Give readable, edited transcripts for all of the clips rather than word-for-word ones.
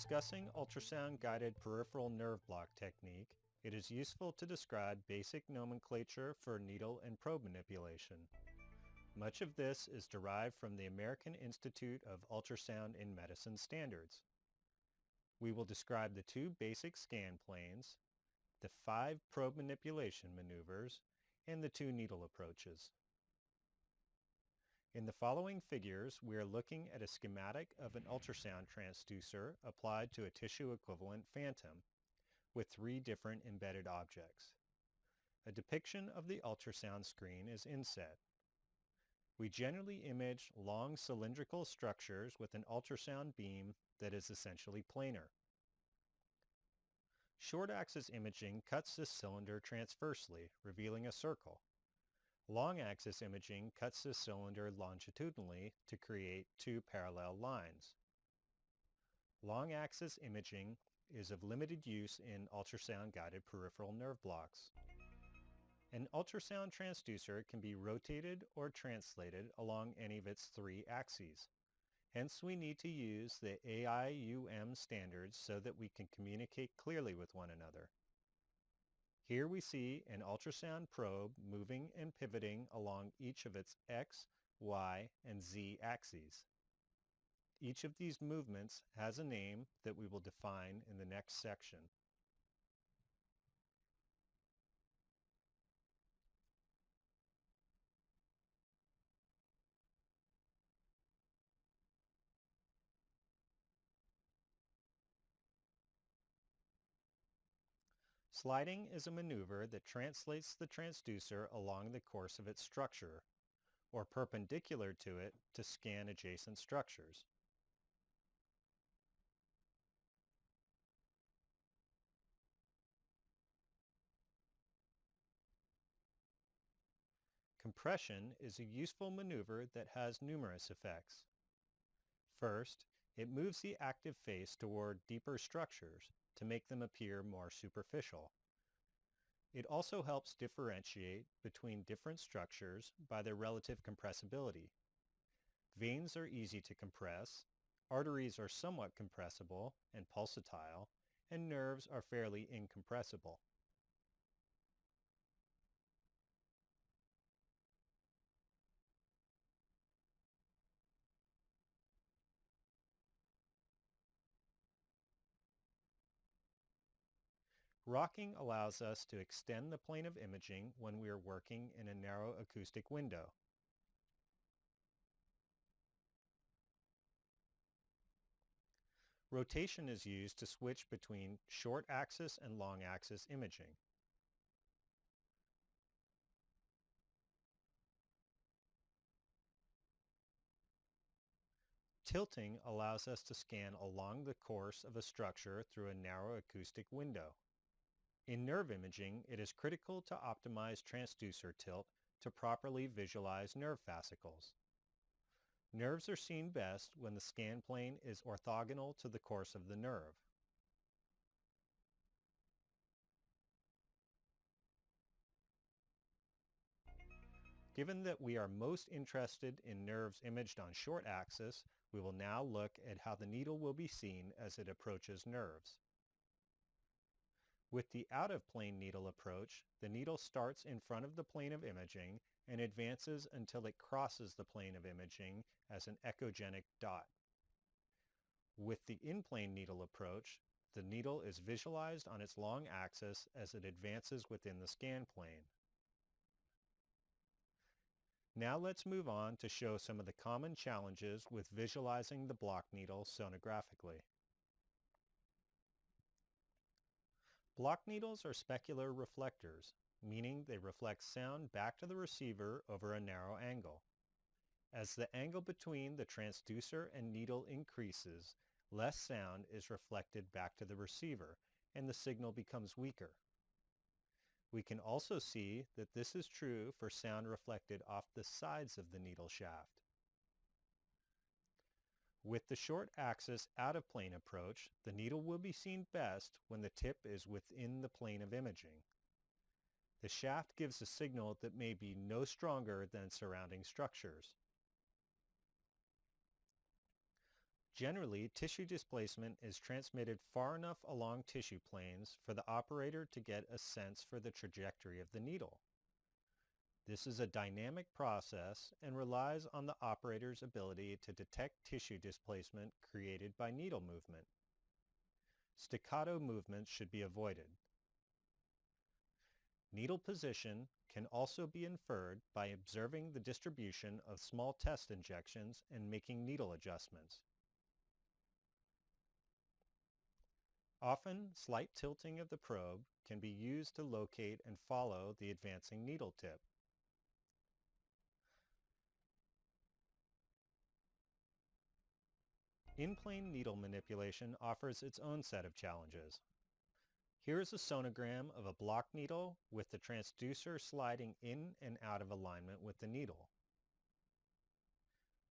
discussing ultrasound-guided peripheral nerve block technique, it is useful to describe basic nomenclature for needle and probe manipulation. Much of this is derived from the American Institute of Ultrasound in Medicine standards. We will describe the two basic scan planes, the 5 probe manipulation maneuvers, and the 2 needle approaches. In the following figures, we are looking at a schematic of an ultrasound transducer applied to a tissue equivalent phantom with 3 different embedded objects. A depiction of the ultrasound screen is inset. We generally image long cylindrical structures with an ultrasound beam that is essentially planar. Short-axis imaging cuts this cylinder transversely, revealing a circle. Long-axis imaging cuts the cylinder longitudinally to create 2 parallel lines. Long-axis imaging is of limited use in ultrasound-guided peripheral nerve blocks. An ultrasound transducer can be rotated or translated along any of its 3 axes. Hence, we need to use the AIUM standards so that we can communicate clearly with one another. Here we see an ultrasound probe moving and pivoting along each of its X, Y, and Z axes. Each of these movements has a name that we will define in the next section. Sliding is a maneuver that translates the transducer along the course of its structure, or perpendicular to it to scan adjacent structures. Compression is a useful maneuver that has numerous effects. First, it moves the active face toward deeper structures to make them appear more superficial. It also helps differentiate between different structures by their relative compressibility. Veins are easy to compress, arteries are somewhat compressible and pulsatile, and nerves are fairly incompressible. Rocking allows us to extend the plane of imaging when we are working in a narrow acoustic window. Rotation is used to switch between short-axis and long-axis imaging. Tilting allows us to scan along the course of a structure through a narrow acoustic window. In nerve imaging, it is critical to optimize transducer tilt to properly visualize nerve fascicles. Nerves are seen best when the scan plane is orthogonal to the course of the nerve. Given that we are most interested in nerves imaged on short axis, we will now look at how the needle will be seen as it approaches nerves. With the out-of-plane needle approach, the needle starts in front of the plane of imaging and advances until it crosses the plane of imaging as an echogenic dot. With the in-plane needle approach, the needle is visualized on its long axis as it advances within the scan plane. Now let's move on to show some of the common challenges with visualizing the block needle sonographically. Block needles are specular reflectors, meaning they reflect sound back to the receiver over a narrow angle. As the angle between the transducer and needle increases, less sound is reflected back to the receiver, and the signal becomes weaker. We can also see that this is true for sound reflected off the sides of the needle shaft. With the short axis out-of-plane approach, the needle will be seen best when the tip is within the plane of imaging. The shaft gives a signal that may be no stronger than surrounding structures. Generally, tissue displacement is transmitted far enough along tissue planes for the operator to get a sense for the trajectory of the needle. This is a dynamic process and relies on the operator's ability to detect tissue displacement created by needle movement. Staccato movements should be avoided. Needle position can also be inferred by observing the distribution of small test injections and making needle adjustments. Often, slight tilting of the probe can be used to locate and follow the advancing needle tip. In-plane needle manipulation offers its own set of challenges. Here is a sonogram of a block needle with the transducer sliding in and out of alignment with the needle.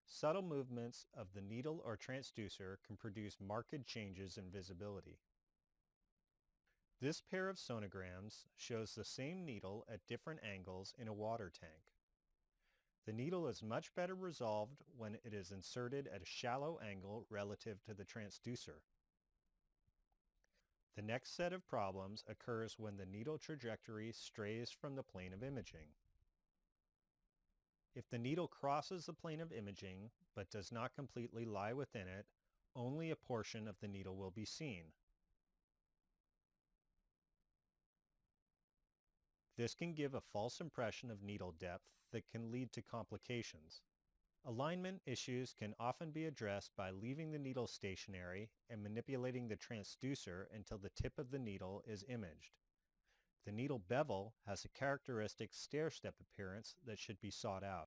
Subtle movements of the needle or transducer can produce marked changes in visibility. This pair of sonograms shows the same needle at different angles in a water tank. The needle is much better resolved when it is inserted at a shallow angle relative to the transducer. The next set of problems occurs when the needle trajectory strays from the plane of imaging. If the needle crosses the plane of imaging but does not completely lie within it, only a portion of the needle will be seen. This can give a false impression of needle depth that can lead to complications. Alignment issues can often be addressed by leaving the needle stationary and manipulating the transducer until the tip of the needle is imaged. The needle bevel has a characteristic stair-step appearance that should be sought out.